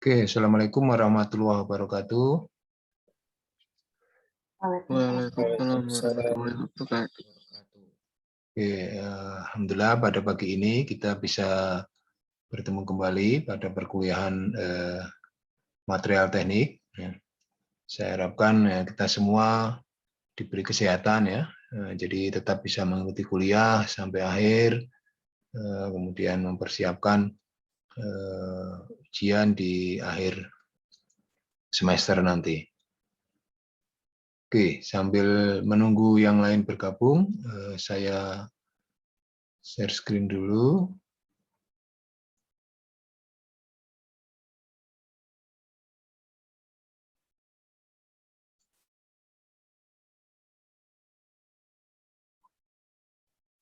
Oke, Assalamualaikum warahmatullahi wabarakatuh. Waalaikumsalam warahmatullahi wabarakatuh. Oke, Alhamdulillah pada pagi ini kita bisa bertemu kembali pada perkuliahan material teknik. Saya harapkan kita semua diberi kesehatan ya, jadi tetap bisa mengikuti kuliah sampai akhir, kemudian mempersiapkan ujian di akhir semester nanti. Oke, sambil menunggu yang lain bergabung, saya share screen dulu.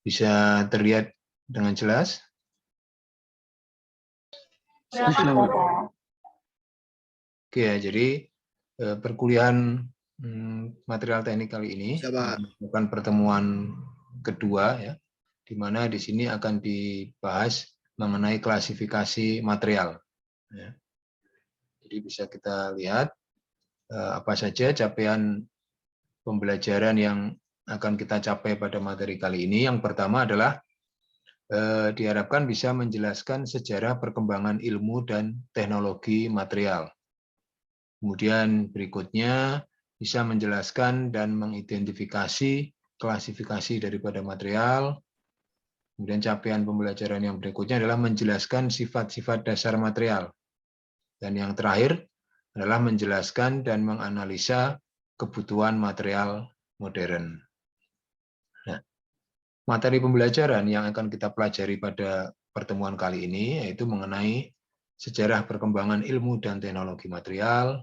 Bisa terlihat dengan jelas? Oke ya, jadi perkuliahan material teknik kali ini bukan pertemuan kedua ya, di mana di sini akan dibahas mengenai klasifikasi material. Ya. Jadi bisa kita lihat apa saja capaian pembelajaran yang akan kita capai pada materi kali ini. Yang pertama adalah diharapkan bisa menjelaskan sejarah perkembangan ilmu dan teknologi material. Kemudian berikutnya bisa menjelaskan dan mengidentifikasi klasifikasi daripada material. Kemudian capaian pembelajaran yang berikutnya adalah menjelaskan sifat-sifat dasar material. Dan yang terakhir adalah menjelaskan dan menganalisa kebutuhan material modern. Nah, materi pembelajaran yang akan kita pelajari pada pertemuan kali ini yaitu mengenai sejarah perkembangan ilmu dan teknologi material,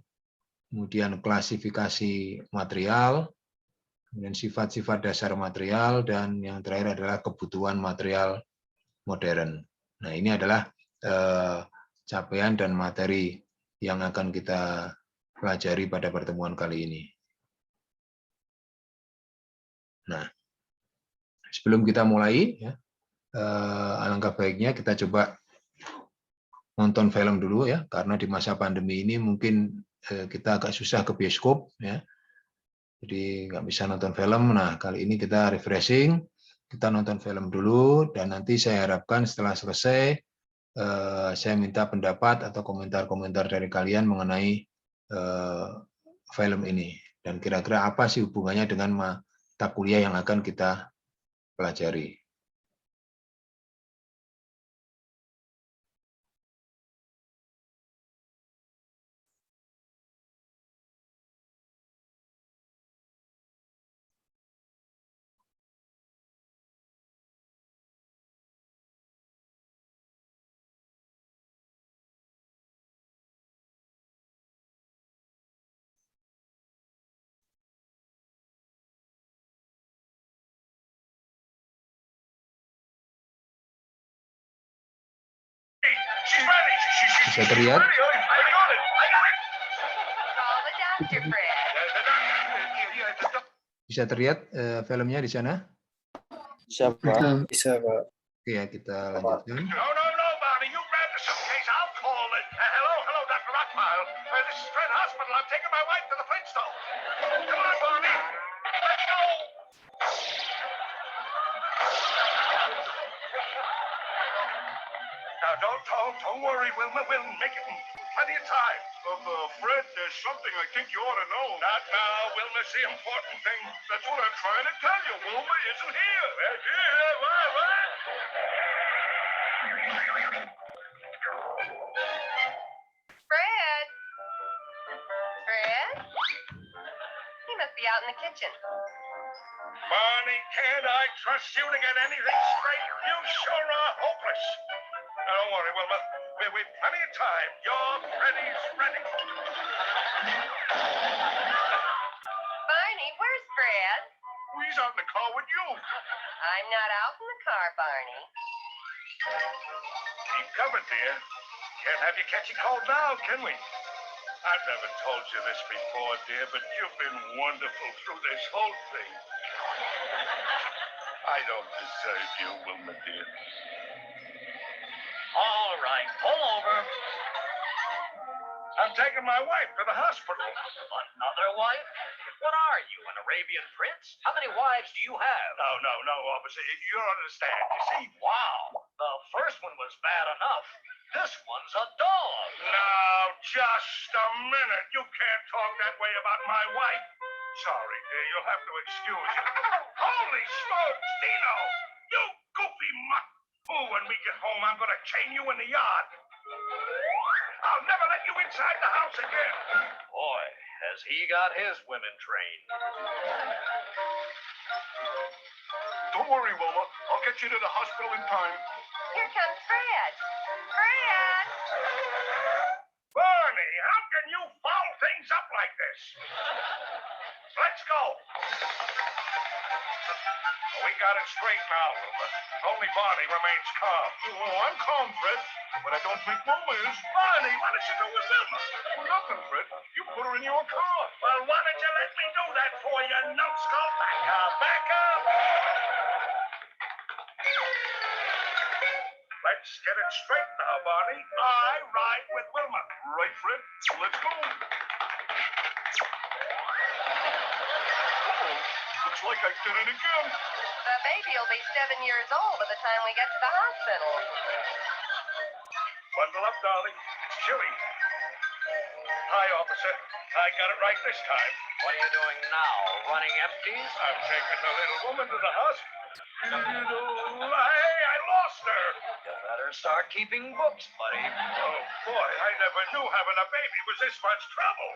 kemudian klasifikasi material, kemudian sifat-sifat dasar material, dan yang terakhir adalah kebutuhan material modern. Nah, ini adalah capaian dan materi yang akan kita pelajari pada pertemuan kali ini. Nah, sebelum kita mulai, ya, alangkah baiknya kita coba nonton film dulu ya, karena di masa pandemi ini mungkin kita agak susah ke bioskop ya, jadi nggak bisa nonton film. Nah, kali ini kita refreshing, kita nonton film dulu, dan nanti saya harapkan setelah selesai saya minta pendapat atau komentar-komentar dari kalian mengenai film ini, dan kira-kira apa sih hubungannya dengan mata kuliah yang akan kita pelajari. Bisa terlihat? Bisa terlihat filmnya di sana? Bisa, Pak. Bisa, Pak. Oke, ya, kita lanjutkan. Don't worry, Wilma. We'll make it in plenty of time. Fred, there's something I think you ought to know. Not now, Wilma. It's the important thing. That's what I'm trying to tell you. Wilma isn't here. What? Fred? Fred? He must be out in the kitchen. Barney, can't I trust you to get anything straight? You sure are hopeless. Now, don't worry, Wilma. We've plenty of time. Your Freddy's ready. Barney, where's Fred? He's out in the car with you. I'm not out in the car, Barney. Keep covered, dear. Can't have you catching cold now, can we? I've never told you this before, dear, but you've been wonderful through this whole thing. I don't deserve you, Wilma, dear. All right, pull over. I'm taking my wife to the hospital. Another wife? What are you, an Arabian prince? How many wives do you have? No, officer. You don't understand. You see, Wow, the first one was bad enough. This one's a dog. now, just a minute. You can't talk that way about my wife. Sorry, dear. You'll have to excuse me. Holy smokes, Dino! You goofy mutt! Oh, when we get home, I'm going to chain you in the yard. I'll never let you inside the house again. Boy, has he got his women trained. Don't worry, Wilma. I'll get you to the hospital in time. Here comes Fred. Fred! Barney, how can you foul things up like this? Let's go. We got it straight now, Wilma. Only Barney remains calm. Oh, I'm calm, Fred. But I don't think Wilma is. Barney, what did you do with Wilma? Nothing, Fred. You put her in your car. Well, why did you let me do that for you, numbskull? Back up, back up. Let's get it straight now, Barney. I ride with Wilma. Right, Fred? Let's go. Looks like I did it again. The baby will be 7 years old by the time we get to the hospital. Bundle up, darling. It's chilly. Hi, officer. I got it right this time. What are you doing now? Running empties? I'm taking the little woman to the hospital. Hey, I lost her. You better start keeping books, buddy. Oh, boy, I never knew having a baby was this much trouble.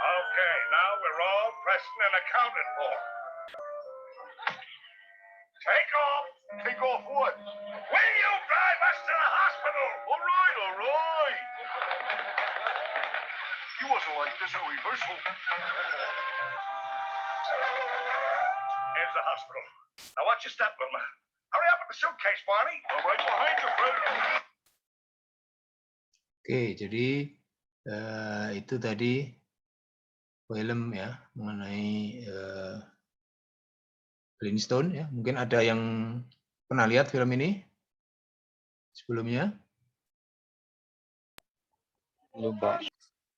Okay, now we're all pressed and accounted for. Take off. Take off what? Will you drive us to the hospital? All right, all right. You wasn't like this at rehearsal. Here's the hospital. Now watch your step, Wilma. Hurry up with the suitcase, Barney. I'm right behind you, Fred. Oke, jadi itu tadi film ya mengenai Flintstone ya. Mungkin ada yang pernah lihat film ini sebelumnya? Belum, Pak.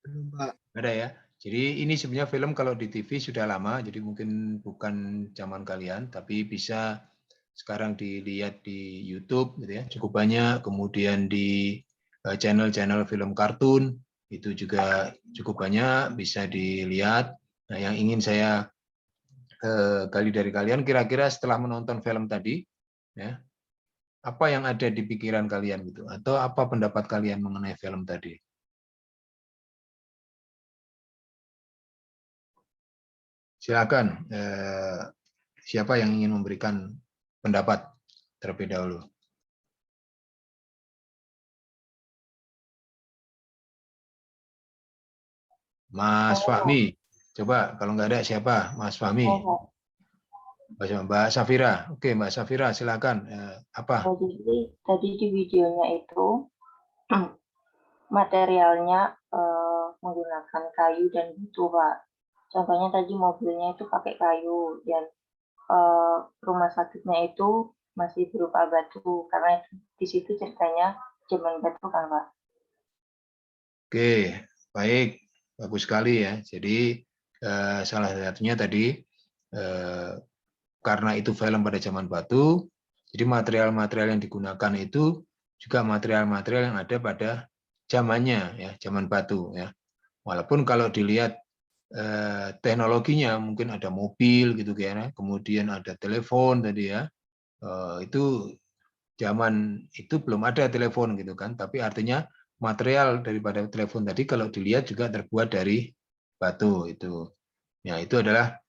Belum, Pak. Ada ya. Jadi ini sebenarnya film kalau di TV sudah lama, jadi mungkin bukan zaman kalian, tapi bisa sekarang dilihat di YouTube, gitu ya, cukup banyak. Kemudian di channel-channel film kartun itu juga cukup banyak, bisa dilihat. Nah, yang ingin saya gali dari kalian, kira-kira setelah menonton film tadi, ya, apa yang ada di pikiran kalian gitu, atau apa pendapat kalian mengenai film tadi? Silakan, siapa yang ingin memberikan pendapat terlebih dahulu? Mas Fahmi, coba kalau nggak ada siapa? Mas Fahmi, Mbak Safira. Oke, Mbak Safira, silakan. Apa? Jadi tadi di videonya itu materialnya menggunakan kayu dan batu, Pak. Contohnya tadi mobilnya itu pakai kayu dan rumah sakitnya itu masih berupa batu karena di situ ceritanya zaman batu kan, Pak. Oke, baik, bagus sekali ya. Jadi salah satunya tadi karena itu film pada zaman batu, jadi material-material yang digunakan itu juga material-material yang ada pada zamannya ya, zaman batu ya. Walaupun kalau dilihat teknologinya mungkin ada mobil gitu kan, kemudian ada telepon tadi ya, itu zaman itu belum ada telepon gitu kan, tapi artinya material daripada telepon tadi kalau dilihat juga terbuat dari batu itu. Ya itu adalah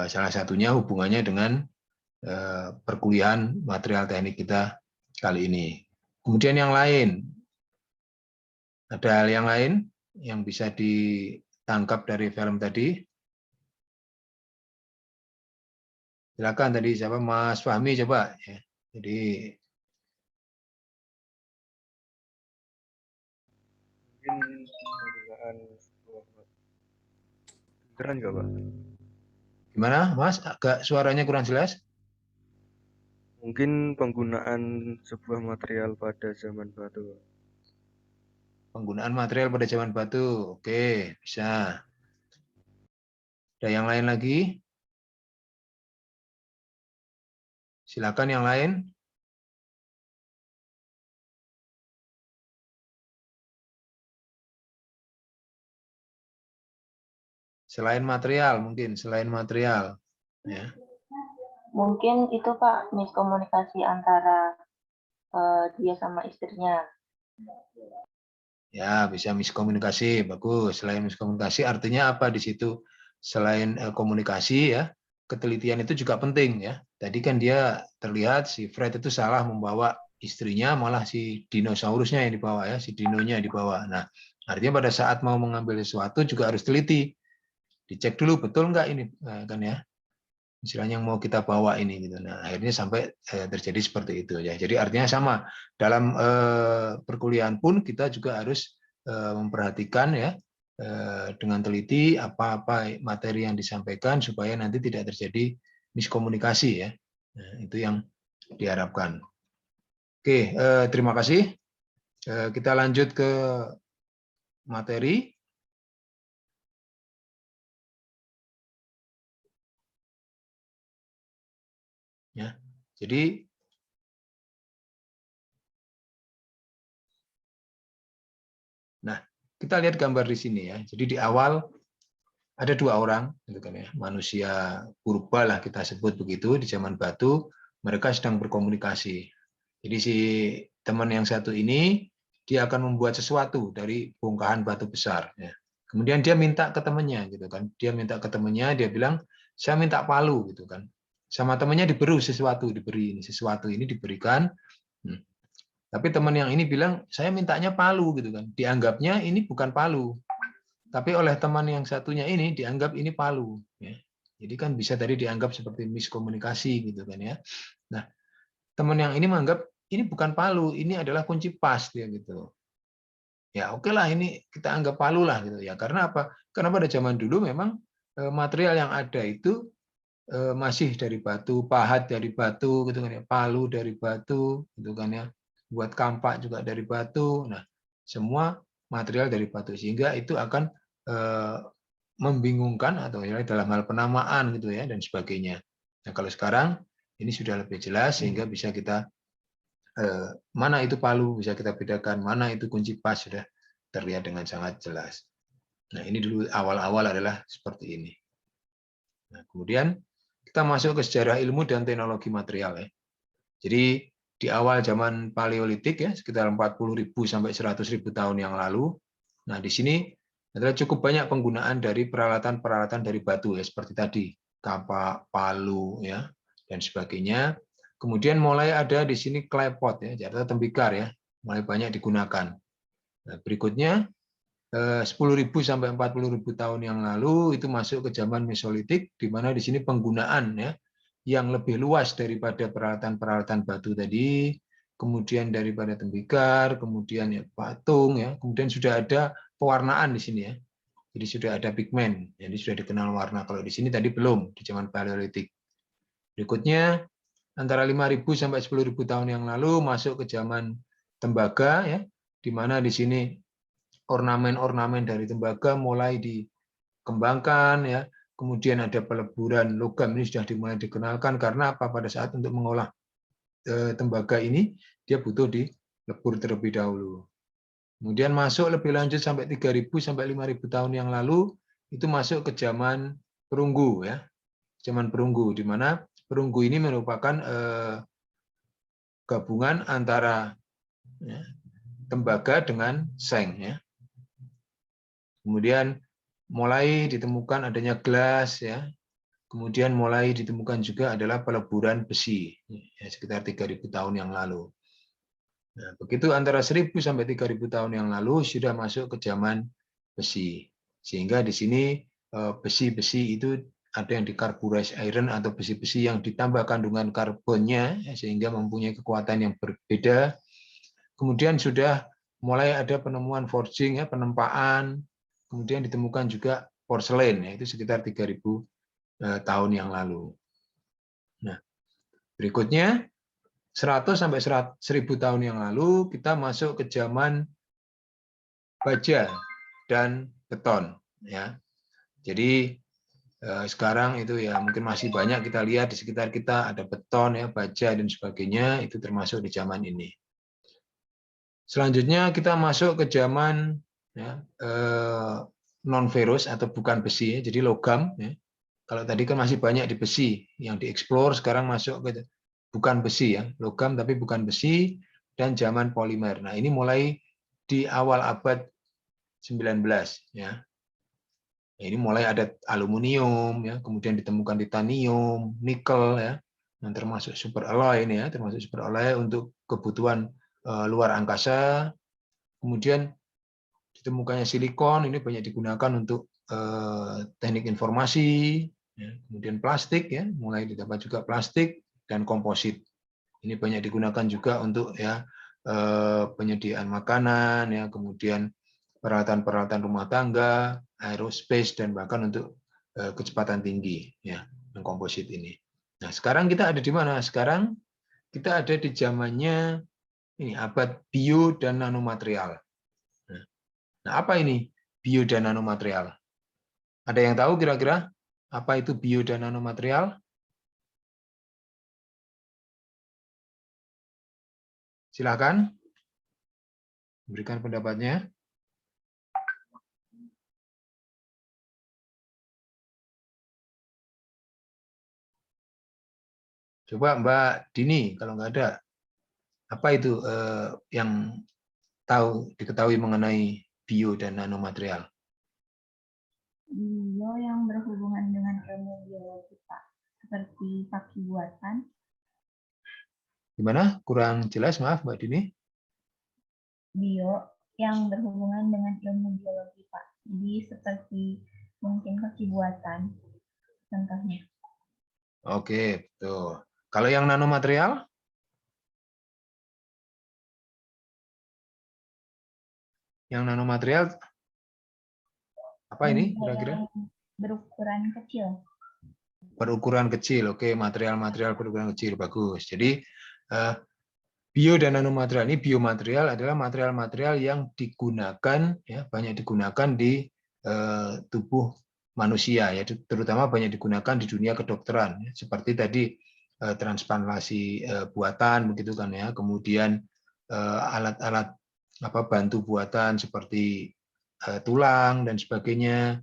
salah satunya hubungannya dengan perkuliahan material teknik kita kali ini. Kemudian yang lain, ada hal yang lain yang bisa ditangkap dari film tadi? Silakan tadi siapa? Mas Fahmi coba ya. Jadi Mungkin penggunaan sebuah kedengeran nggak, Pak? gimana, Mas? Agak suaranya kurang jelas. Mungkin penggunaan sebuah material pada zaman batu. Penggunaan material pada zaman batu. Oke, bisa. Ada yang lain lagi? Silakan yang lain. Selain material, mungkin selain material. Ya. Mungkin itu Pak, miskomunikasi antara dia sama istrinya. Ya, bisa miskomunikasi, bagus. Selain miskomunikasi, artinya apa di situ? Selain komunikasi, ya, ketelitian itu juga penting, ya. Tadi kan dia terlihat si Fred itu salah membawa istrinya, malah si dinosaurusnya yang dibawa, ya, si dinonya dibawa. Nah, artinya pada saat mau mengambil sesuatu juga harus teliti, dicek dulu betul nggak ini, nah, kan ya. Istilahnya yang mau kita bawa ini gitu. Nah, akhirnya sampai terjadi seperti itu ya. Jadi artinya sama dalam perkuliahan pun kita juga harus memperhatikan ya dengan teliti apa-apa materi yang disampaikan supaya nanti tidak terjadi miskomunikasi ya. Nah, itu yang diharapkan. Oke, terima kasih. Kita lanjut ke materi. Ya, jadi nah, kita lihat gambar di sini ya. Jadi di awal ada dua orang, gitu kan ya, manusia purba lah kita sebut begitu di zaman batu. Mereka sedang berkomunikasi. Jadi si teman yang satu ini dia akan membuat sesuatu dari bongkahan batu besar. Ya. Kemudian dia minta ke temannya, gitu kan. Dia minta ke temannya, dia bilang saya minta palu, gitu kan. Sama temannya diberi sesuatu, sesuatu ini diberikan. Tapi teman yang ini bilang saya mintanya palu, gitu kan. Dianggapnya ini bukan palu. Tapi oleh teman yang satunya ini dianggap ini palu. Ya. Jadi kan bisa tadi dianggap seperti miskomunikasi gitu kan ya. Nah, teman yang ini menganggap ini bukan palu, ini adalah kunci pas dia gitu. Ya oke lah ini kita anggap palu lah gitu ya. Karena apa? Karena pada zaman dulu memang material yang ada itu masih dari batu, pahat dari batu gitu kan ya, palu dari batu gitu kan ya. Buat kampak juga dari batu. Nah, semua material dari batu sehingga itu akan membingungkan atau ya dalam hal penamaan gitu ya dan sebagainya. Nah, kalau sekarang ini sudah lebih jelas sehingga bisa kita mana itu palu bisa kita bedakan, mana itu kunci pas sudah terlihat dengan sangat jelas. Nah, ini dulu awal-awal adalah seperti ini. Nah, kemudian kita masuk ke sejarah ilmu dan teknologi material ya. Jadi di awal zaman Paleolitik ya sekitar 40.000 sampai 100.000 tahun yang lalu. Nah, di sini adalah cukup banyak penggunaan dari peralatan-peralatan dari batu ya seperti tadi, kapak, palu ya dan sebagainya. Kemudian mulai ada di sini clay pot ya, atau tembikar ya, mulai banyak digunakan. Nah, berikutnya 10.000 sampai 40.000 tahun yang lalu itu masuk ke zaman Mesolitik di mana di sini penggunaan ya yang lebih luas daripada peralatan-peralatan batu tadi, kemudian daripada tembikar, kemudian ya patung ya, kemudian sudah ada pewarnaan di sini ya. Jadi sudah ada pigmen, jadi sudah dikenal warna. Kalau di sini tadi belum di zaman Paleolitik. Berikutnya antara 5.000 sampai 10.000 tahun yang lalu masuk ke zaman tembaga ya, di mana di sini ornamen-ornamen dari tembaga mulai dikembangkan ya. Kemudian ada peleburan logam ini sudah dimulai dikenalkan karena apa pada saat untuk mengolah tembaga ini dia butuh dilebur terlebih dahulu. Kemudian masuk lebih lanjut sampai 3.000 sampai 5.000 tahun yang lalu itu masuk ke zaman perunggu ya. Zaman perunggu di mana perunggu ini merupakan gabungan antara ya, tembaga dengan seng ya. Kemudian mulai ditemukan adanya gelas ya. Kemudian mulai ditemukan juga adalah peleburan besi ya, sekitar 3.000 tahun yang lalu. Nah, begitu antara 1.000 sampai 3.000 tahun yang lalu sudah masuk ke zaman besi. Sehingga di sini besi-besi itu ada yang dikarburized iron atau besi-besi yang ditambah kandungan karbonnya ya, sehingga mempunyai kekuatan yang berbeda. Kemudian sudah mulai ada penemuan forging ya, penempaan. Kemudian ditemukan juga porselen ya, itu sekitar 3.000 tahun yang lalu. Nah, berikutnya 100 sampai 1.000 tahun yang lalu kita masuk ke zaman baja dan beton, ya. Jadi sekarang itu ya mungkin masih banyak kita lihat di sekitar kita ada beton, ya, baja dan sebagainya, itu termasuk di zaman ini. Selanjutnya kita masuk ke zaman, ya, non ferrous atau bukan besi, ya, jadi logam. Ya. Kalau tadi kan masih banyak di besi yang dieksplor, sekarang masuk ke bukan besi, ya, logam tapi bukan besi, dan zaman polimer. Nah, ini mulai di awal abad 19, ya. Ini mulai ada aluminium, ya, kemudian ditemukan titanium, nikel, ya, yang termasuk super alloy ini, ya, termasuk super alloy untuk kebutuhan luar angkasa. Kemudian ditemukannya silikon, ini banyak digunakan untuk teknik informasi, ya. Kemudian plastik, ya, mulai didapat juga plastik dan komposit. Ini banyak digunakan juga untuk, ya, penyediaan makanan, ya, kemudian peralatan-peralatan rumah tangga, aerospace, dan bahkan untuk kecepatan tinggi, ya, yang komposit ini. Nah, sekarang kita ada di mana? Sekarang kita ada di zamannya ini abad bio dan nanomaterial. Nah, apa ini bio dan nanomaterial? Ada yang tahu kira-kira apa itu bio dan nanomaterial? Silakan berikan pendapatnya. Coba Mbak Dini, kalau nggak ada, apa itu yang diketahui mengenai bio dan nanomaterial? Bio yang berhubungan dengan ilmu biologi, Pak, seperti kaki buatan. Gimana? Kurang jelas, maaf Mbak Dini. Bio yang berhubungan dengan ilmu biologi, Pak. Jadi seperti mungkin kaki buatan, contohnya. Oke, betul. Kalau yang nanomaterial? Yang nanomaterial apa ini kira-kira? Berukuran kecil. Berukuran kecil, oke. Material-material berukuran kecil, bagus. Jadi bio dan nanomaterial ini, biomaterial adalah material-material yang digunakan, ya, banyak digunakan di tubuh manusia, ya, terutama banyak digunakan di dunia kedokteran, ya, seperti tadi transplantasi buatan, begitu kan, ya. Kemudian alat-alat bantu buatan seperti tulang dan sebagainya.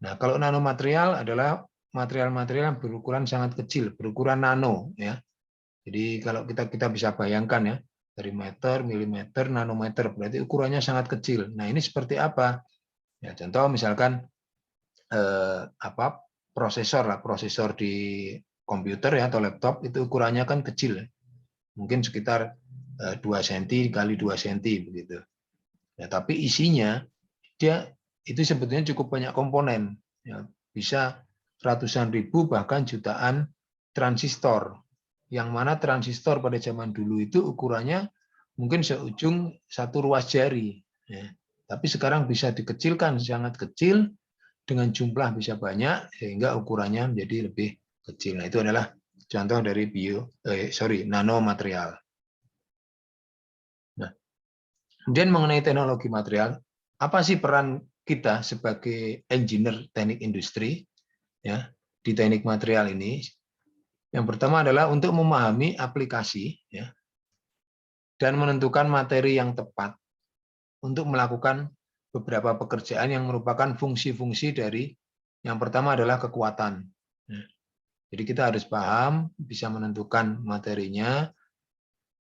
Nah, kalau nanomaterial adalah material-material yang berukuran sangat kecil, berukuran nano, ya. Jadi kalau kita bisa bayangkan, ya, dari meter, milimeter, nanometer, berarti ukurannya sangat kecil. Nah, ini seperti apa? Ya, contoh misalkan prosesor di komputer, ya, atau laptop itu ukurannya kan kecil, ya. Mungkin sekitar 2 cm kali 2 cm begitu. Ya, tapi isinya dia itu sebetulnya cukup banyak komponen, ya, bisa ratusan ribu bahkan jutaan transistor, yang mana transistor pada zaman dulu itu ukurannya mungkin seujung satu ruas jari, ya. Tapi sekarang bisa dikecilkan sangat kecil dengan jumlah bisa banyak sehingga ukurannya menjadi lebih kecil. Nah, itu adalah contoh dari nanomaterial. Nah, kemudian mengenai teknologi material, apa sih peran kita sebagai engineer teknik industri, ya, di teknik material ini? Yang pertama adalah untuk memahami aplikasi, ya, dan menentukan materi yang tepat untuk melakukan beberapa pekerjaan yang merupakan fungsi-fungsi dari yang pertama adalah kekuatan. Jadi kita harus paham, bisa menentukan materinya,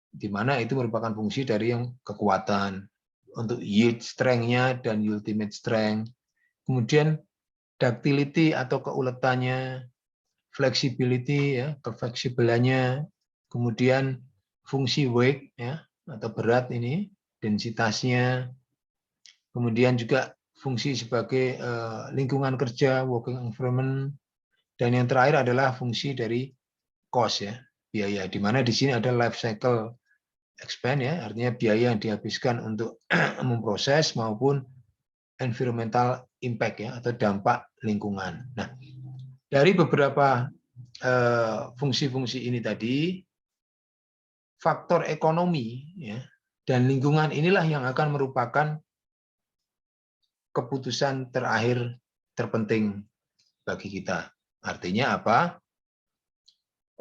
di mana itu merupakan fungsi dari yang kekuatan, untuk yield strength-nya dan ultimate strength. Kemudian ductility atau keuletannya, flexibility, ya, kefleksibelannya, kemudian fungsi weight, ya, atau berat ini, densitasnya, kemudian juga fungsi sebagai lingkungan kerja, working environment, dan yang terakhir adalah fungsi dari cost, ya, biaya, di mana di sini ada life cycle expense, ya, artinya biaya yang dihabiskan untuk memproses maupun environmental impact, ya, atau dampak lingkungan. Nah, dari beberapa fungsi-fungsi ini tadi, faktor ekonomi, ya, dan lingkungan inilah yang akan merupakan keputusan terakhir terpenting bagi kita. Artinya apa?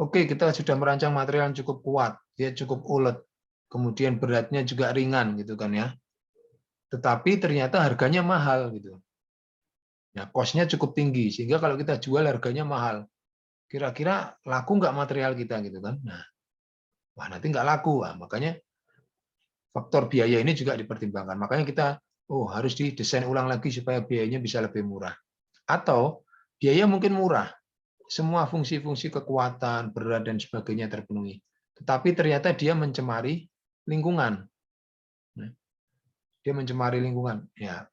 Oke, kita sudah merancang material yang cukup kuat, dia cukup ulet, kemudian beratnya juga ringan gitu kan ya. Tetapi ternyata harganya mahal gitu. Ya, cost-nya cukup tinggi sehingga kalau kita jual harganya mahal. Kira-kira laku nggak material kita gitu kan? Nah, wah nanti nggak laku. Nah, makanya faktor biaya ini juga dipertimbangkan. Makanya kita harus didesain ulang lagi supaya biayanya bisa lebih murah. Atau biaya mungkin murah, semua fungsi-fungsi kekuatan, berat dan sebagainya terpenuhi. Tetapi ternyata dia mencemari lingkungan. Dia mencemari lingkungan. Ya,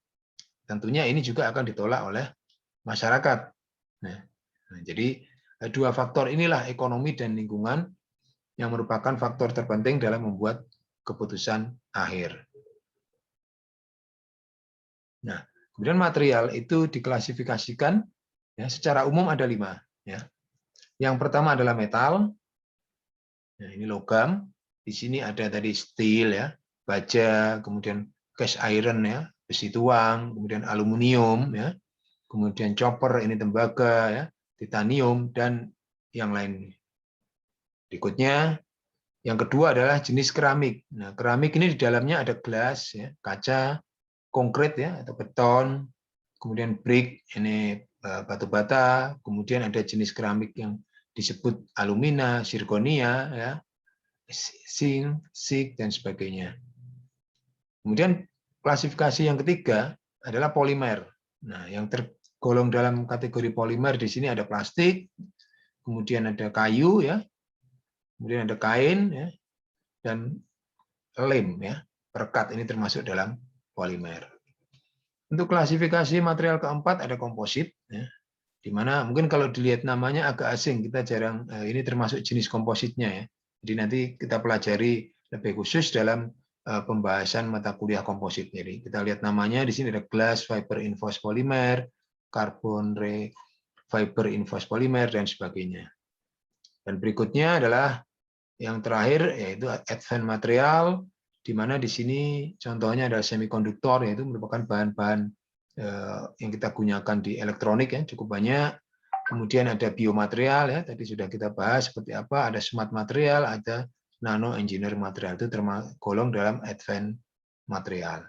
tentunya ini juga akan ditolak oleh masyarakat. Nah, jadi dua faktor inilah ekonomi dan lingkungan yang merupakan faktor terpenting dalam membuat keputusan akhir. Nah, kemudian material itu diklasifikasikan ya, secara umum ada 5. Ya. Yang pertama adalah metal. Nah, ini logam. Di sini ada tadi steel ya, baja, kemudian cast iron ya, besi tuang, kemudian aluminium ya, kemudian copper ini tembaga ya, titanium dan yang lain. Berikutnya yang kedua adalah jenis keramik. Nah, keramik ini di dalamnya ada gelas ya, kaca, konkrit ya atau beton, kemudian brick ini batu bata, kemudian ada jenis keramik yang disebut alumina, zirconia ya, zinc, dan sebagainya. Kemudian klasifikasi yang ketiga adalah polimer. Nah, yang tergolong dalam kategori polimer di sini ada plastik, kemudian ada kayu ya, kemudian ada kain ya, dan lem ya, perekat ini termasuk dalam polimer. Untuk klasifikasi material keempat ada komposit ya, di mana mungkin kalau dilihat namanya agak asing, kita jarang ini termasuk jenis kompositnya ya. Jadi nanti kita pelajari lebih khusus dalam pembahasan mata kuliah komposit. Jadi kita lihat namanya di sini ada glass fiber reinforced polymer, carbon fiber reinforced polymer dan sebagainya. Dan berikutnya adalah yang terakhir yaitu advanced material, di mana di sini contohnya adalah semikonduktor, yaitu merupakan bahan-bahan yang kita gunakan di elektronik ya, cukup banyak. Kemudian ada biomaterial ya, tadi sudah kita bahas seperti apa, ada smart material, ada nano engineer material, itu tergolong dalam advanced material.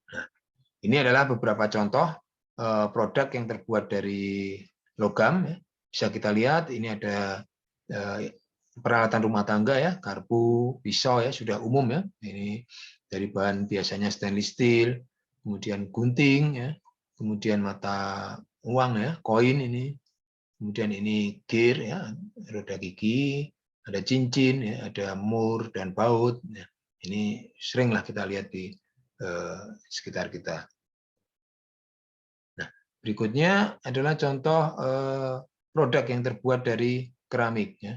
Nah, ini adalah beberapa contoh produk yang terbuat dari logam ya. Bisa kita lihat ini ada peralatan rumah tangga ya, garpu, pisau ya, sudah umum ya. Ini dari bahan biasanya stainless steel, kemudian gunting ya, kemudian mata uang ya, koin ini, kemudian ini gear ya, roda gigi, ada cincin ya, ada mur dan baut ya. Ini seringlah kita lihat di sekitar kita. Nah, berikutnya adalah contoh produk yang terbuat dari keramik ya.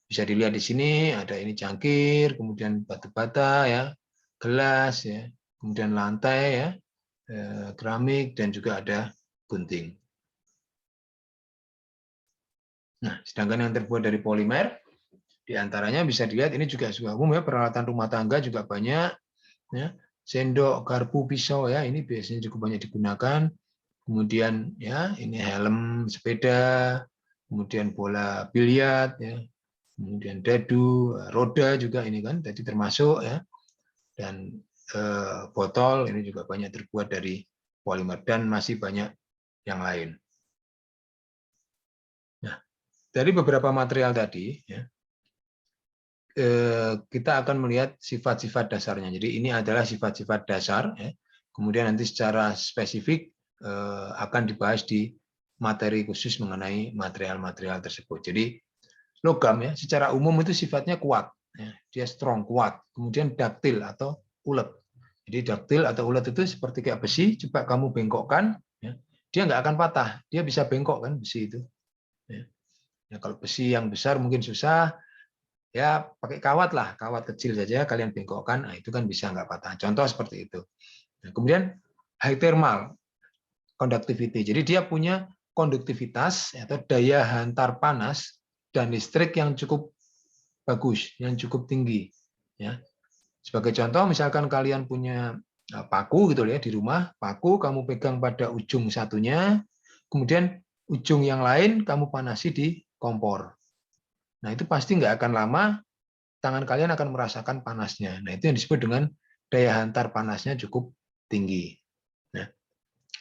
Bisa dilihat di sini ada ini cangkir, kemudian batu bata ya, gelas ya, kemudian lantai ya, keramik dan juga ada gunting. Nah, sedangkan yang terbuat dari polimer, diantaranya bisa dilihat ini juga sudah umum ya, peralatan rumah tangga juga banyak ya, sendok, garpu, pisau ya, ini biasanya cukup banyak digunakan. Kemudian ya, ini helm sepeda, kemudian bola biliar ya, kemudian dadu, roda juga ini kan tadi termasuk ya, dan botol ini juga banyak terbuat dari polimer dan masih banyak yang lain. Nah, dari beberapa material tadi ya, kita akan melihat sifat-sifat dasarnya. Jadi ini adalah sifat-sifat dasar ya. Kemudian nanti secara spesifik akan dibahas di materi khusus mengenai material-material tersebut. Jadi logam ya secara umum itu sifatnya kuat ya. Dia strong, kuat, kemudian daktil atau ulet. Jadi daktil atau ulet itu seperti kayak besi, coba kamu bengkokkan ya, dia nggak akan patah, dia bisa bengkok kan besi itu ya. Ya, kalau besi yang besar mungkin susah ya, pakai kawat lah, kawat kecil saja kalian bengkokkan, nah itu kan bisa nggak patah, contoh seperti itu. Nah, kemudian high thermal conductivity, jadi dia punya konduktivitas atau daya hantar panas dan listrik yang cukup bagus, yang cukup tinggi. Ya. Sebagai contoh, misalkan kalian punya paku gitu ya di rumah, paku kamu pegang pada ujung satunya, kemudian ujung yang lain kamu panasi di kompor. Nah itu pasti nggak akan lama, tangan kalian akan merasakan panasnya. Nah itu yang disebut dengan daya hantar panasnya cukup tinggi. Nah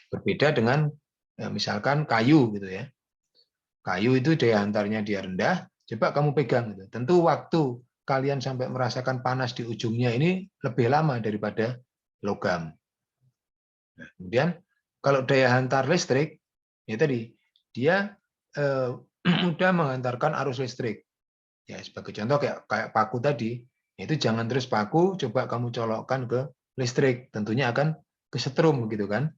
berbeda dengan misalkan kayu gitu ya. Kayu itu daya hantarnya dia rendah, coba kamu pegang gitu. Tentu waktu kalian sampai merasakan panas di ujungnya ini lebih lama daripada logam. Nah, kemudian kalau daya hantar listrik, ya tadi dia mudah menghantarkan arus listrik. Ya sebagai contoh kayak paku tadi, itu jangan terus paku, coba kamu colokkan ke listrik, tentunya akan kesetrum begitu kan.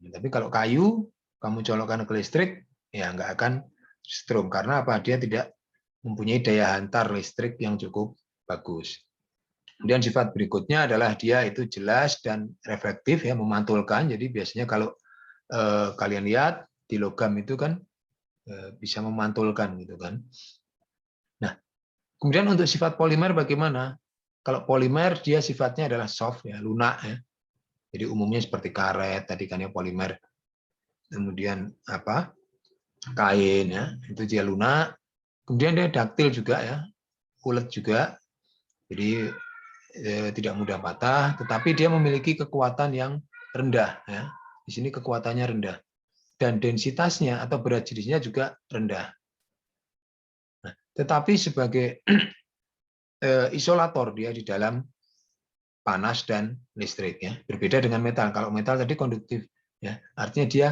Nah, tapi kalau kayu kamu colokkan ke listrik, ya nggak akan setrum karena apa? Dia tidak mempunyai daya hantar listrik yang cukup bagus. Kemudian sifat berikutnya adalah dia itu jelas dan reflektif ya, memantulkan. Jadi biasanya kalau kalian lihat di logam itu kan bisa memantulkan gitu kan. Nah, kemudian untuk sifat polimer bagaimana? Kalau polimer dia sifatnya adalah soft ya, lunak ya. Jadi umumnya seperti karet tadi kan ya polimer. Kemudian apa? Kain ya, itu dia lunak. Kemudian dia daktil juga ya, ulet juga. Jadi tidak mudah patah, tetapi dia memiliki kekuatan yang rendah. Ya. Di sini kekuatannya rendah. Dan densitasnya atau berat jenisnya juga rendah. Nah, tetapi sebagai isolator dia di dalam panas dan listrik. Ya. Berbeda dengan metal. Kalau metal tadi konduktif. Ya. Artinya dia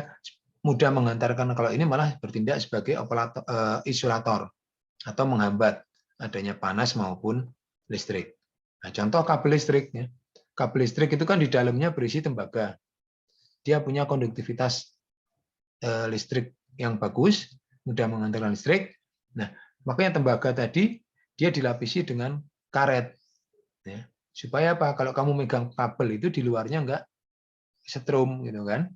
mudah menghantarkan. Kalau ini malah bertindak sebagai isolator atau menghambat adanya panas maupun listrik. Nah, contoh kabel listrik. Ya. Kabel listrik itu kan di dalamnya berisi tembaga. Dia punya konduktivitas listrik yang bagus, mudah menghantarkan listrik. Nah, makanya tembaga tadi dia dilapisi dengan karet. Ya. Supaya apa? Kalau kamu megang kabel itu di luarnya enggak setrum gitu kan.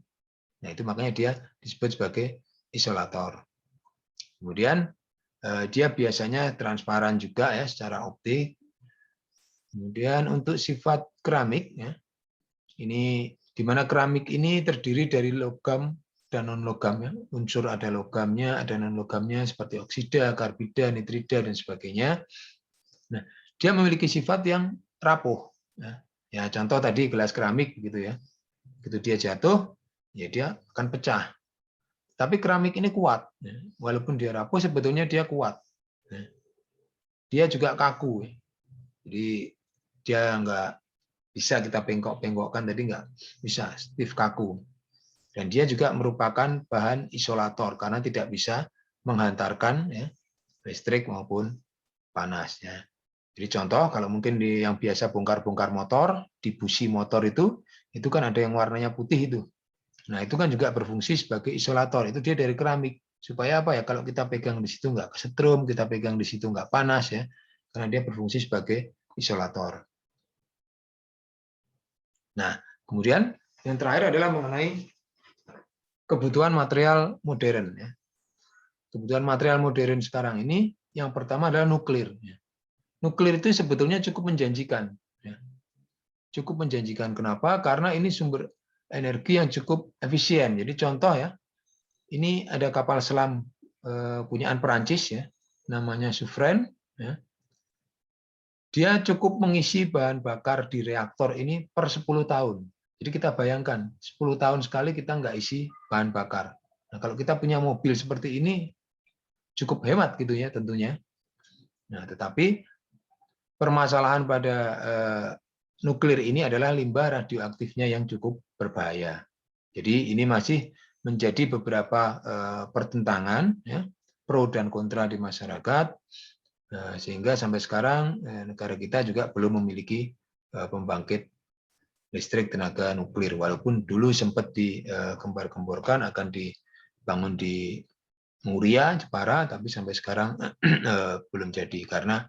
Nah, itu makanya dia disebut sebagai isolator. Kemudian dia biasanya transparan juga ya secara optik. Kemudian untuk sifat keramik, ya, ini di mana keramik ini terdiri dari logam dan non logam. Ya. Unsur ada logamnya, ada non logamnya seperti oksida, karbida, nitrida dan sebagainya. Nah, dia memiliki sifat yang rapuh. Ya, ya contoh tadi gelas keramik gitu ya. Begitu dia jatuh, ya dia akan pecah. Tapi keramik ini kuat, ya. Walaupun dia rapuh sebetulnya dia kuat. Ya. Dia juga kaku. Ya. Jadi dia nggak bisa kita bengkok-bengkokkan, tadi nggak bisa, stiff kaku. Dan dia juga merupakan bahan isolator karena tidak bisa menghantarkan ya, listrik maupun panas. Ya. Jadi contoh kalau mungkin yang biasa bongkar-bongkar motor, di busi motor itu kan ada yang warnanya putih itu. Nah itu kan juga berfungsi sebagai isolator. Itu dia dari keramik. Supaya apa ya? Kalau kita pegang di situ nggak kesetrum, kita pegang di situ nggak panas ya, karena dia berfungsi sebagai isolator. Nah, kemudian yang terakhir adalah mengenai kebutuhan material modern. Ya. Kebutuhan material modern sekarang ini, yang pertama adalah nuklir. Ya. Nuklir itu sebetulnya cukup menjanjikan. Ya. Cukup menjanjikan. Kenapa? Karena ini sumber energi yang cukup efisien. Jadi contoh ya, ini ada kapal selam punyaan Perancis ya, namanya Souverain. Ya. Dia cukup mengisi bahan bakar di reaktor ini per 10 tahun. Jadi kita bayangkan, 10 tahun sekali kita nggak isi bahan bakar. Nah, kalau kita punya mobil seperti ini, cukup hemat gitu ya tentunya. Nah, tetapi permasalahan pada nuklir ini adalah limbah radioaktifnya yang cukup berbahaya. Jadi ini masih menjadi beberapa pertentangan, ya, pro dan kontra di masyarakat. Sehingga sampai sekarang negara kita juga belum memiliki pembangkit listrik tenaga nuklir, walaupun dulu sempat digembar-gemborkan akan dibangun di Muria, Jepara, tapi sampai sekarang belum jadi karena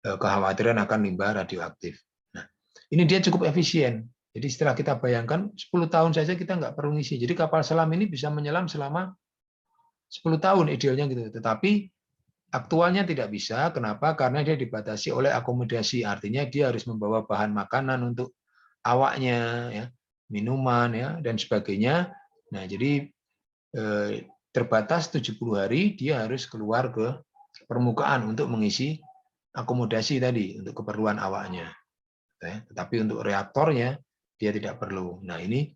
kekhawatiran akan limbah radioaktif. Nah, ini dia cukup efisien. Jadi setelah kita bayangkan 10 tahun saja kita nggak perlu ngisi. Jadi kapal selam ini bisa menyelam selama 10 tahun idealnya gitu. Tetapi aktualnya tidak bisa. Kenapa? Karena dia dibatasi oleh akomodasi. Artinya dia harus membawa bahan makanan untuk awaknya, ya, minuman, ya, dan sebagainya. Nah, jadi terbatas 70 hari dia harus keluar ke permukaan untuk mengisi akomodasi tadi untuk keperluan awaknya. Tetapi untuk reaktornya dia tidak perlu. Nah, ini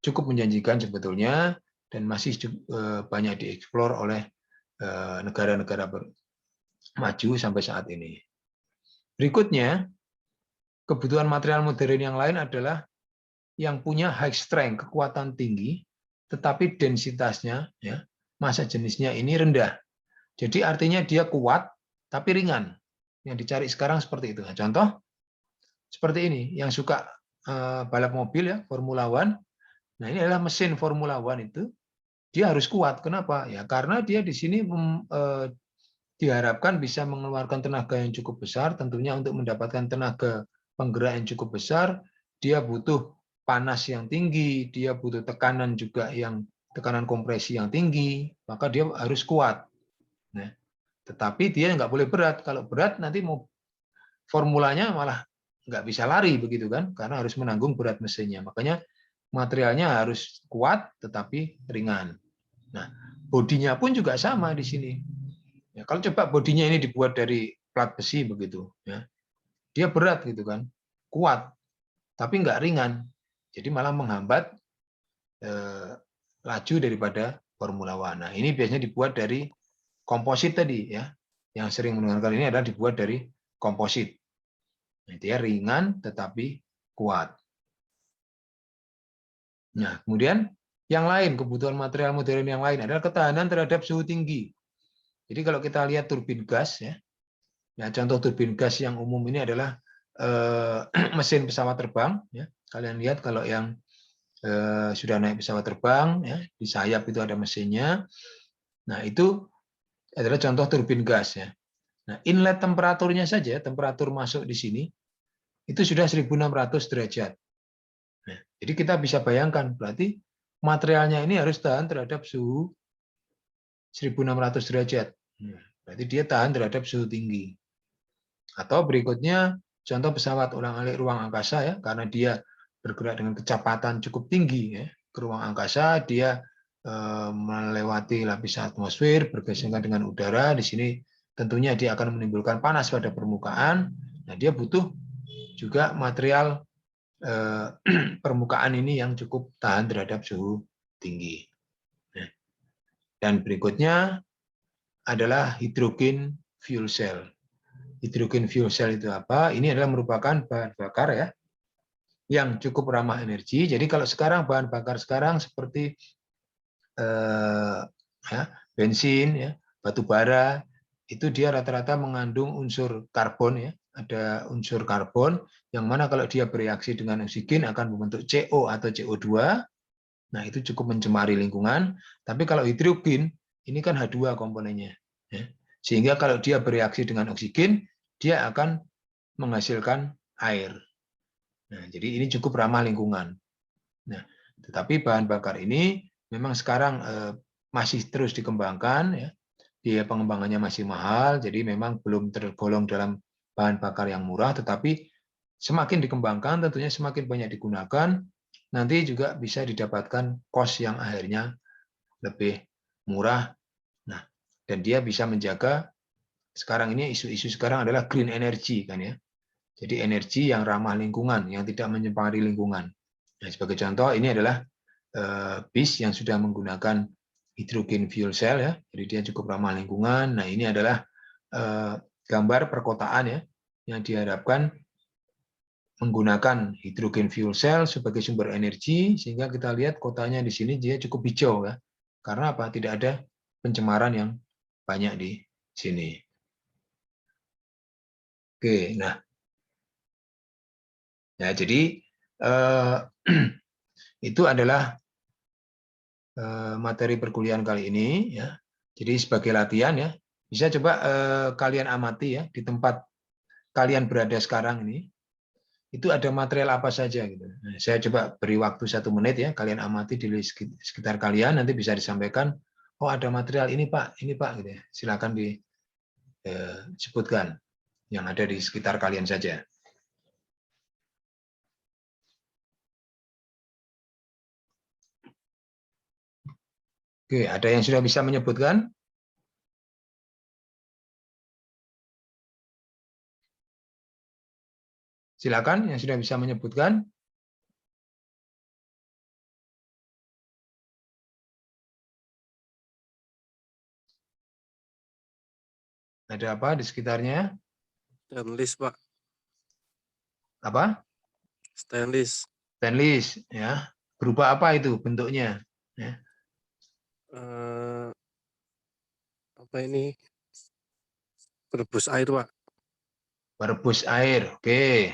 cukup menjanjikan sebetulnya dan masih banyak dieksplor oleh negara-negara maju sampai saat ini. Berikutnya, kebutuhan material modern yang lain adalah yang punya high strength, kekuatan tinggi, tetapi densitasnya, ya, massa jenisnya ini rendah. Jadi artinya dia kuat, tapi ringan. Yang dicari sekarang seperti itu. Nah, contoh, seperti ini, yang suka balap mobil, ya, Formula One. Nah, ini adalah mesin Formula One itu, dia harus kuat. Kenapa? Ya, karena dia di sini diharapkan bisa mengeluarkan tenaga yang cukup besar, tentunya untuk mendapatkan tenaga penggerak yang cukup besar, dia butuh panas yang tinggi, dia butuh tekanan juga tekanan kompresi yang tinggi, maka dia harus kuat. Nah, tetapi dia nggak boleh berat. Kalau berat nanti mau formulanya malah nggak bisa lari begitu kan, karena harus menanggung berat mesinnya. Makanya materialnya harus kuat tetapi ringan. Nah, bodinya pun juga sama di sini. Ya, kalau coba bodinya ini dibuat dari plat besi begitu, ya, dia berat gitu kan, kuat, tapi nggak ringan. Jadi malah menghambat laju daripada Formula One. Nah, ini biasanya dibuat dari komposit tadi, ya. Yang sering menggunakan ini adalah dibuat dari komposit. Nah, dia ringan tetapi kuat. Nah, kemudian yang lain, kebutuhan material modern yang lain adalah ketahanan terhadap suhu tinggi. Jadi kalau kita lihat turbin gas, ya, contoh turbin gas yang umum ini adalah mesin pesawat terbang. Ya. Kalian lihat kalau yang sudah naik pesawat terbang, ya, di sayap itu ada mesinnya. Nah, itu adalah contoh turbin gas. Ya. Nah, inlet temperaturnya saja, temperatur masuk di sini, itu sudah 1600 derajat. Nah, jadi kita bisa bayangkan, berarti materialnya ini harus tahan terhadap suhu 1600 derajat. Nah, berarti dia tahan terhadap suhu tinggi. Atau berikutnya, contoh pesawat ulang-alik ruang angkasa, ya, karena dia bergerak dengan kecepatan cukup tinggi, ya, ke ruang angkasa, dia melewati lapisan atmosfer, bergesekan dengan udara. Di sini tentunya dia akan menimbulkan panas pada permukaan. Nah, dia butuh juga material permukaan ini yang cukup tahan terhadap suhu tinggi. Nah, dan berikutnya adalah hidrogen fuel cell. Hidrogen fuel cell itu apa? Ini adalah merupakan bahan bakar, ya, yang cukup ramah energi. Jadi kalau sekarang bahan bakar sekarang seperti ya, bensin, ya, batu bara, itu dia rata-rata mengandung unsur karbon, ya. Ada unsur karbon yang mana kalau dia bereaksi dengan oksigen akan membentuk CO atau CO2. Nah, itu cukup mencemari lingkungan. Tapi kalau hidrogen ini kan H2 komponennya, ya. Sehingga kalau dia bereaksi dengan oksigen, dia akan menghasilkan air. Nah, jadi ini cukup ramah lingkungan. Nah, tetapi bahan bakar ini memang sekarang masih terus dikembangkan, ya. Biaya pengembangannya masih mahal, jadi memang belum tergolong dalam bahan bakar yang murah, tetapi semakin dikembangkan tentunya semakin banyak digunakan, nanti juga bisa didapatkan cost yang akhirnya lebih murah. Nah, dan dia bisa menjaga, sekarang ini isu-isu sekarang adalah green energy kan, ya. Jadi energi yang ramah lingkungan, yang tidak mencemari lingkungan. Nah, sebagai contoh ini adalah bis yang sudah menggunakan hidrogen fuel cell, ya. Jadi dia cukup ramah lingkungan. Nah, ini adalah gambar perkotaan, ya, yang diharapkan menggunakan hidrogen fuel cell sebagai sumber energi, sehingga kita lihat kotanya di sini dia cukup hijau, ya. Karena apa? Tidak ada pencemaran yang banyak di sini. Oke, nah, ya, jadi itu adalah materi perkuliahan kali ini, ya. Jadi sebagai latihan, ya, bisa coba kalian amati, ya, di tempat kalian berada sekarang ini, itu ada material apa saja gitu. Nah, saya coba beri waktu 1 menit, ya, kalian amati di sekitar kalian, nanti bisa disampaikan, oh ada material ini Pak, gitu, ya. Silakan disebutkan yang ada di sekitar kalian saja. Oke, ada yang sudah bisa menyebutkan? Silakan yang sudah bisa menyebutkan. Ada apa di sekitarnya? Stainless, Pak. Apa? Stainless. Stainless, ya. Berupa apa itu bentuknya? Ya. Apa ini? Perebus air, Pak. Perebus air, oke.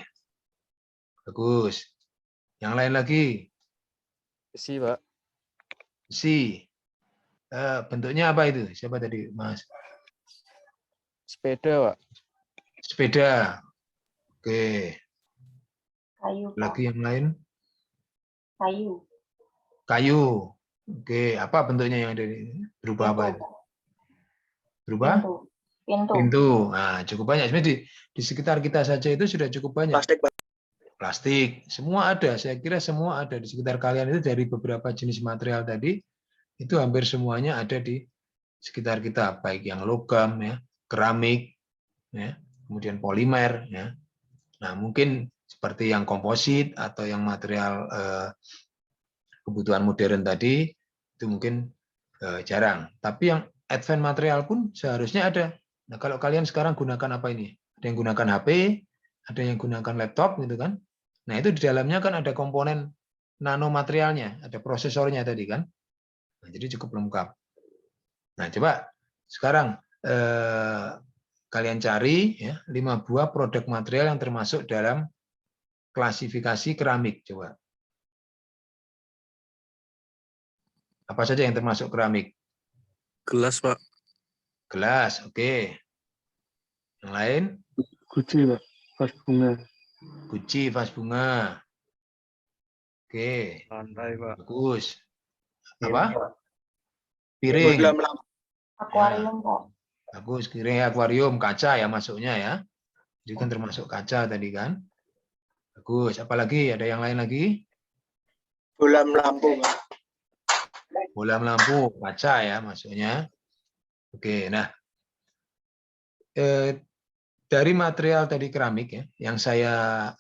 Bagus. Yang lain lagi? Besi, Pak. Besi. Bentuknya apa itu? Siapa tadi, Mas? Sepeda, Pak. Sepeda. Oke. Kayu, Pak. Lagi yang lain? Kayu. Kayu. Oke, apa bentuknya yang ada di berupa apa itu? Berupa? Pintu. Pintu. Nah, cukup banyak. Sebenarnya di sekitar kita saja itu sudah cukup banyak. Plastik, Pak. Plastik. Semua ada. Saya kira semua ada di sekitar kalian itu dari beberapa jenis material tadi. Itu hampir semuanya ada di sekitar kita. Baik yang logam, ya, keramik, ya, kemudian polimer. Ya. Nah, mungkin seperti yang komposit atau yang material kebutuhan modern tadi, itu mungkin jarang. Tapi yang advance material pun seharusnya ada. Nah, kalau kalian sekarang gunakan apa ini? Ada yang gunakan HP, ada yang gunakan laptop, gitu kan? Nah, itu di dalamnya kan ada komponen nanomaterialnya, ada prosesornya tadi kan? Nah, jadi cukup lengkap. Nah, coba sekarang kalian cari ya 5 buah produk material yang termasuk dalam klasifikasi keramik. Coba. Apa saja yang termasuk keramik? Gelas, Pak. Gelas, oke. Yang lain? Guci, Pak. Vas bunga. Guci, vas bunga. Oke. Lantai, Pak. Bagus. Apa? Piring. Akuarium, Pak. Bagus, piring akuarium, kaca ya masuknya ya. Jadi kan termasuk kaca tadi kan. Bagus. Apalagi ada yang lain lagi? Bolam lampu, Pak. Bolam lampu, kaca ya masuknya. Oke, nah dari material tadi keramik ya, yang saya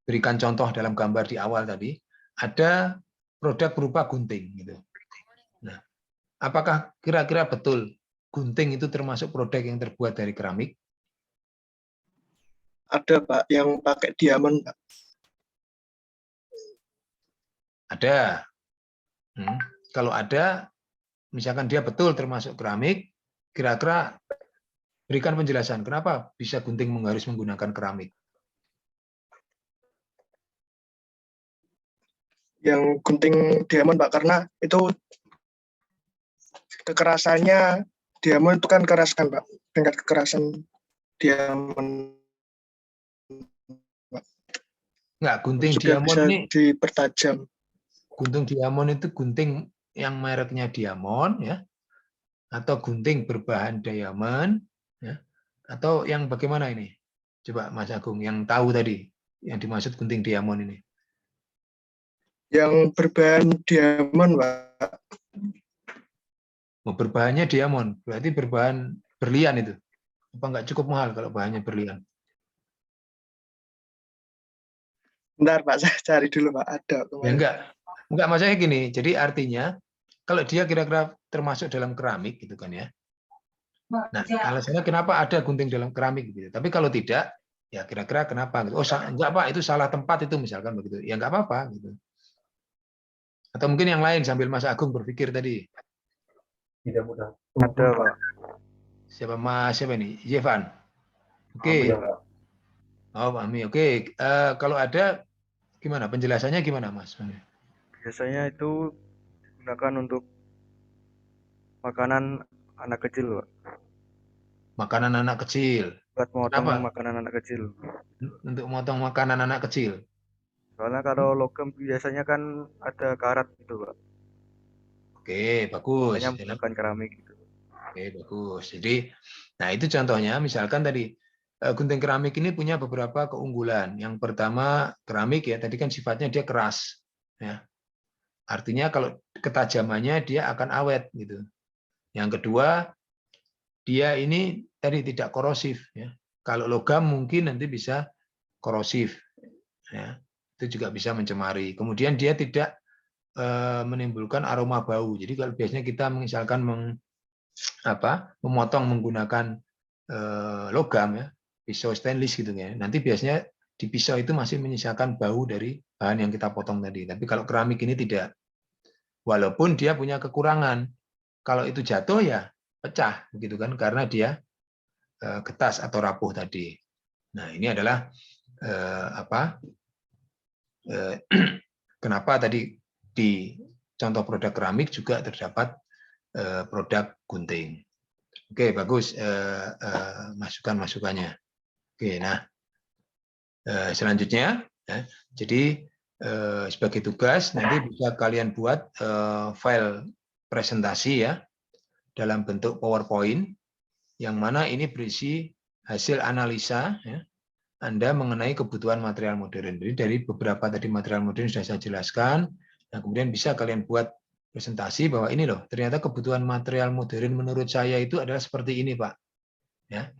berikan contoh dalam gambar di awal tadi, ada produk berupa gunting gitu. Nah, apakah kira-kira betul gunting itu termasuk produk yang terbuat dari keramik? Ada, Pak, yang pakai diamond, Pak. Ada. Kalau ada, misalkan dia betul termasuk keramik, kira-kira berikan penjelasan kenapa bisa gunting harus menggunakan keramik. Yang gunting diamond, Pak, karena itu kekerasannya diamond itu kan keras kan, Pak. Tingkat kekerasan diamond. Enggak, gunting juga diamond bisa ini dipertajam. Gunting diamond itu gunting yang mereknya diamond ya, atau gunting berbahan diamond ya, atau yang bagaimana ini? Coba Mas Agung yang tahu tadi yang dimaksud gunting diamond ini. Yang berbahan diamond, Pak. Oh, berbahannya diamond, berarti berbahan berlian itu. Apa enggak cukup mahal kalau bahannya berlian? Bentar, Pak, saya cari dulu, Pak. Ada kemarin. Ya enggak maksudnya gini. Jadi artinya kalau dia kira-kira termasuk dalam keramik gitu kan ya. Nah, alasannya kenapa ada gunting dalam keramik gitu. Tapi kalau tidak, ya kira-kira kenapa gitu. Oh, enggak Pak, itu salah tempat itu misalkan begitu. Ya enggak apa-apa gitu. Atau mungkin yang lain sambil Mas Agung berpikir tadi. Tidak mudah. Ada, Pak. Siapa ini? Yevan. Oke. Oh, Pak Ami. Oke. Kalau ada gimana? Penjelasannya gimana, Mas? Biasanya itu digunakan untuk makanan anak kecil, Pak. Makanan anak kecil. Buat motong Kenapa? makanan anak kecil. Untuk motong makanan anak kecil. Soalnya kalau logam biasanya kan ada karat gitu, Pak. Oke, bagus. Makanya menggunakan keramik gitu. Oke, bagus. Jadi, nah itu contohnya. Misalkan tadi gunting keramik ini punya beberapa keunggulan. Yang pertama keramik ya, tadi kan sifatnya dia keras, ya. Artinya kalau ketajamannya dia akan awet gitu. Yang kedua, dia ini tadi tidak korosif ya. Kalau logam mungkin nanti bisa korosif ya. Itu juga bisa mencemari. Kemudian dia tidak menimbulkan aroma bau. Jadi kalau biasanya kita misalkan memotong menggunakan logam ya, pisau stainless gitu ya. Nanti biasanya di pisau itu masih menyisakan bau dari bahan yang kita potong tadi. Tapi kalau keramik ini tidak. Walaupun dia punya kekurangan. Kalau itu jatuh ya pecah begitu kan, karena dia getas atau rapuh tadi. Nah, ini adalah kenapa tadi di contoh produk keramik juga terdapat produk gunting. Oke, bagus masukan-masukannya. Oke, nah selanjutnya, ya, jadi sebagai tugas nanti bisa kalian buat file presentasi ya dalam bentuk PowerPoint, yang mana ini berisi hasil analisa ya, Anda mengenai kebutuhan material modern. Jadi dari beberapa tadi material modern sudah saya jelaskan, nah kemudian bisa kalian buat presentasi bahwa ini loh, ternyata kebutuhan material modern menurut saya itu adalah seperti ini, Pak. Ya.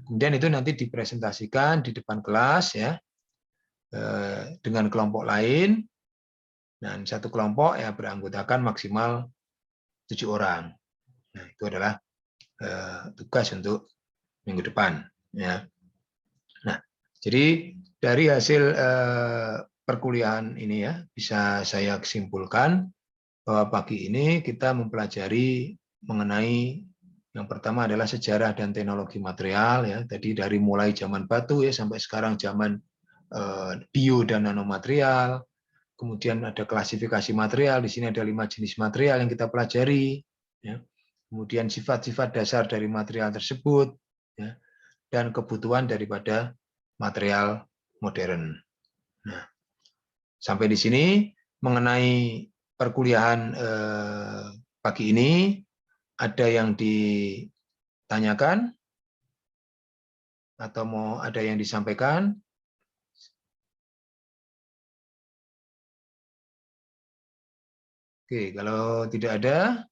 Kemudian itu nanti dipresentasikan di depan kelas ya, dengan kelompok lain, dan satu kelompok ya beranggotakan maksimal 7 orang. Nah, itu adalah tugas untuk minggu depan. Ya. Nah, jadi dari hasil perkuliahan ini ya, bisa saya simpulkan bahwa pagi ini kita mempelajari mengenai yang pertama adalah sejarah dan teknologi material ya. Tadi dari mulai zaman batu ya sampai sekarang zaman bio dan nanomaterial. Kemudian ada klasifikasi material, di sini ada 5 jenis material yang kita pelajari. Ya. Kemudian sifat-sifat dasar dari material tersebut, ya. Dan kebutuhan daripada material modern. Nah, sampai di sini mengenai perkuliahan pagi ini, ada yang ditanyakan atau mau ada yang disampaikan? Oke, kalau tidak ada,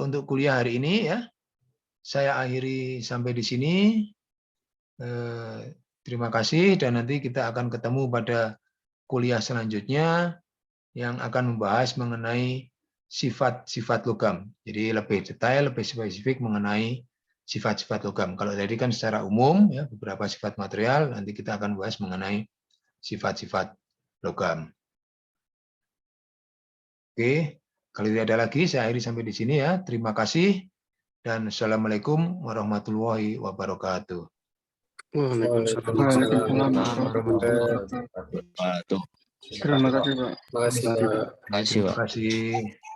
untuk kuliah hari ini ya, saya akhiri sampai di sini. Terima kasih dan nanti kita akan ketemu pada kuliah selanjutnya yang akan membahas mengenai sifat-sifat logam. Jadi lebih detail, lebih spesifik mengenai sifat-sifat logam. Kalau tadi kan secara umum ya beberapa sifat material, nanti kita akan bahas mengenai sifat-sifat logam. Oke, kalau tidak ada lagi, saya akhiri sampai di sini ya. Terima kasih dan assalamualaikum warahmatullahi wabarakatuh. Waalaikumsalam warahmatullahi wabarakatuh. Terima kasih, Pak. Terima kasih, Pak. Terima kasih.